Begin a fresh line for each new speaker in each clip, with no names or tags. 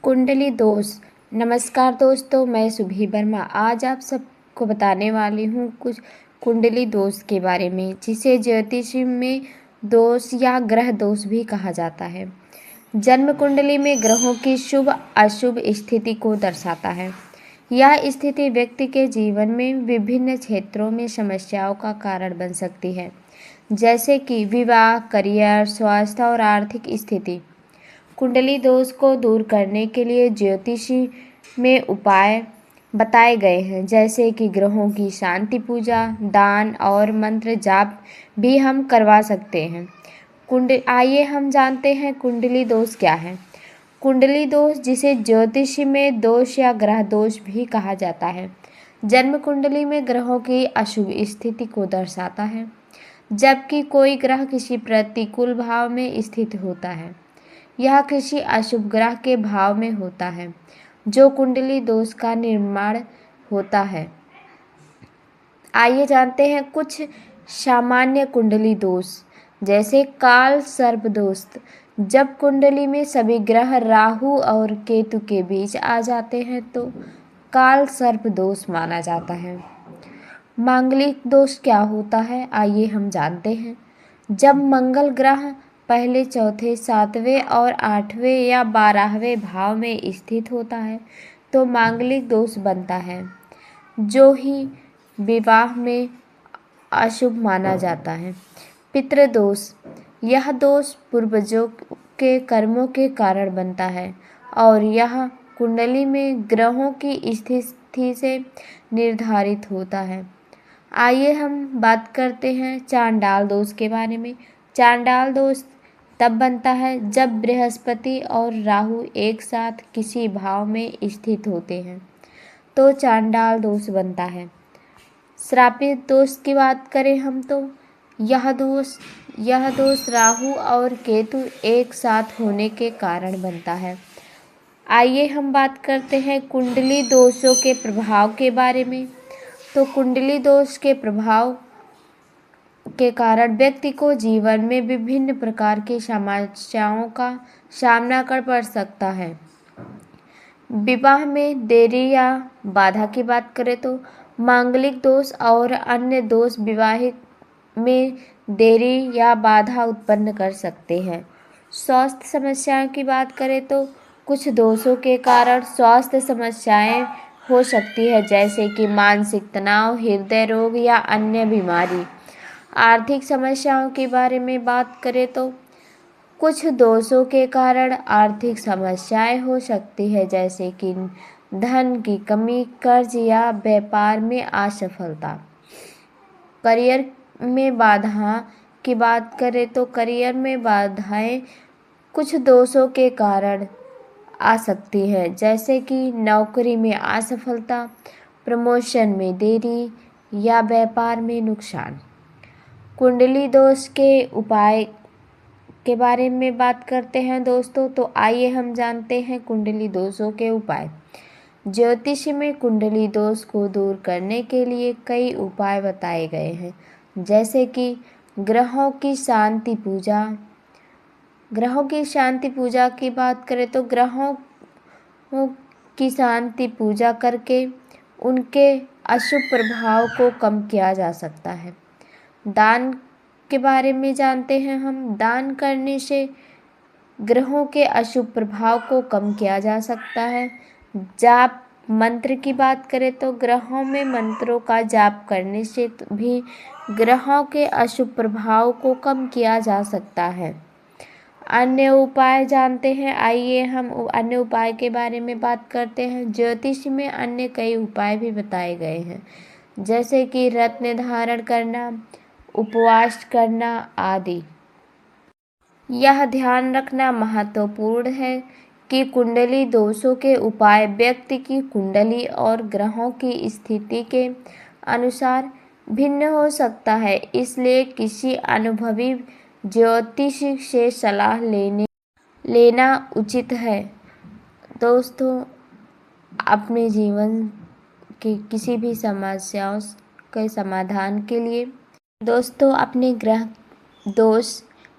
कुंडली दोष। नमस्कार दोस्तों, मैं सुभी वर्मा आज आप सबको बताने वाली हूँ कुछ कुंडली दोष के बारे में, जिसे ज्योतिष में दोष या ग्रह दोष भी कहा जाता है। जन्म कुंडली में ग्रहों की शुभ अशुभ स्थिति को दर्शाता है। यह स्थिति व्यक्ति के जीवन में विभिन्न क्षेत्रों में समस्याओं का कारण बन सकती है, जैसे कि विवाह, करियर, स्वास्थ्य और आर्थिक स्थिति। कुंडली दोष को दूर करने के लिए ज्योतिषी में उपाय बताए गए हैं, जैसे कि ग्रहों की शांति पूजा, दान और मंत्र जाप भी हम करवा सकते हैं। आइए हम जानते हैं कुंडली दोष क्या है। कुंडली दोष, जिसे ज्योतिषी में दोष या ग्रह दोष भी कहा जाता है, जन्म कुंडली में ग्रहों की अशुभ स्थिति को दर्शाता है। जबकि कोई ग्रह किसी प्रतिकूल भाव में स्थित होता है, यह किसी अशुभ ग्रह के भाव में होता है, जो कुंडली दोष का निर्माण होता है। आइए जानते हैं कुछ सामान्य कुंडली दोष, जैसे काल सर्प दोष। जब कुंडली में सभी ग्रह राहु और केतु के बीच आ जाते हैं तो काल सर्प दोष माना जाता है। मांगलिक दोष क्या होता है, आइए हम जानते हैं। जब मंगल ग्रह पहले, चौथे, सातवें और आठवें या 12वें भाव में स्थित होता है तो मांगलिक दोष बनता है, जो ही विवाह में अशुभ माना जाता है। पितृदोष, यह दोष पूर्वजों के कर्मों के कारण बनता है और यह कुंडली में ग्रहों की स्थिति से निर्धारित होता है। आइए हम बात करते हैं चांडाल दोष के बारे में। चांडाल दोष तब बनता है जब बृहस्पति और राहु एक साथ किसी भाव में स्थित होते हैं तो चांडाल दोष बनता है। श्रापित दोष की बात करें हम तो यह दोष राहु और केतु एक साथ होने के कारण बनता है। आइए हम बात करते हैं कुंडली दोषों के प्रभाव के बारे में। तो कुंडली दोष के प्रभाव के कारण व्यक्ति को जीवन में विभिन्न प्रकार की समस्याओं का सामना कर पड़ सकता है। विवाह में देरी या बाधा की बात करें तो मांगलिक दोष और अन्य दोष विवाह में देरी या बाधा उत्पन्न कर सकते हैं। स्वास्थ्य समस्याओं की बात करें तो कुछ दोषों के कारण स्वास्थ्य समस्याएं हो सकती है, जैसे कि मानसिक तनाव, हृदय रोग या अन्य बीमारी। आर्थिक समस्याओं के बारे में बात करें तो कुछ दोषों के कारण आर्थिक समस्याएं हो सकती है, जैसे कि धन की कमी, कर्ज या व्यापार में असफलता। करियर में बाधा की बात करें तो करियर में बाधाएं कुछ दोषों के कारण आ सकती है, जैसे कि नौकरी में असफलता, प्रमोशन में देरी या व्यापार में नुकसान। कुंडली दोष के उपाय के बारे में बात करते हैं दोस्तों, तो आइए हम जानते हैं कुंडली दोषों के उपाय। ज्योतिष में कुंडली दोष को दूर करने के लिए कई उपाय बताए गए हैं, जैसे कि ग्रहों की शांति पूजा। ग्रहों की शांति पूजा की बात करें तो ग्रहों की शांति पूजा करके उनके अशुभ प्रभाव को कम किया जा सकता है। दान के बारे में जानते हैं हम। दान करने से ग्रहों के अशुभ प्रभाव को कम किया जा सकता है। जाप मंत्र की बात करें तो ग्रहों में मंत्रों का जाप करने से भी ग्रहों के अशुभ प्रभाव को कम किया जा सकता है। अन्य उपाय जानते हैं, आइए हम अन्य उपाय के बारे में बात करते हैं। ज्योतिष में अन्य कई उपाय भी बताए गए हैं, जैसे कि रत्न धारण करना, उपवास करना आदि। यह ध्यान रखना महत्वपूर्ण है कि कुंडली दोषों के उपाय व्यक्ति की कुंडली और ग्रहों की स्थिति के अनुसार भिन्न हो सकता है, इसलिए किसी अनुभवी ज्योतिषी से सलाह लेना उचित है। दोस्तों, अपने जीवन की किसी भी समस्याओं के समाधान के लिए दोस्तों अपने ग्रह दोष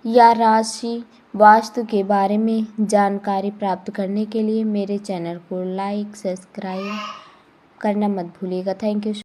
या राशि वास्तु के बारे में जानकारी प्राप्त करने के लिए मेरे चैनल को लाइक सब्सक्राइब करना मत भूलिएगा। Thank you.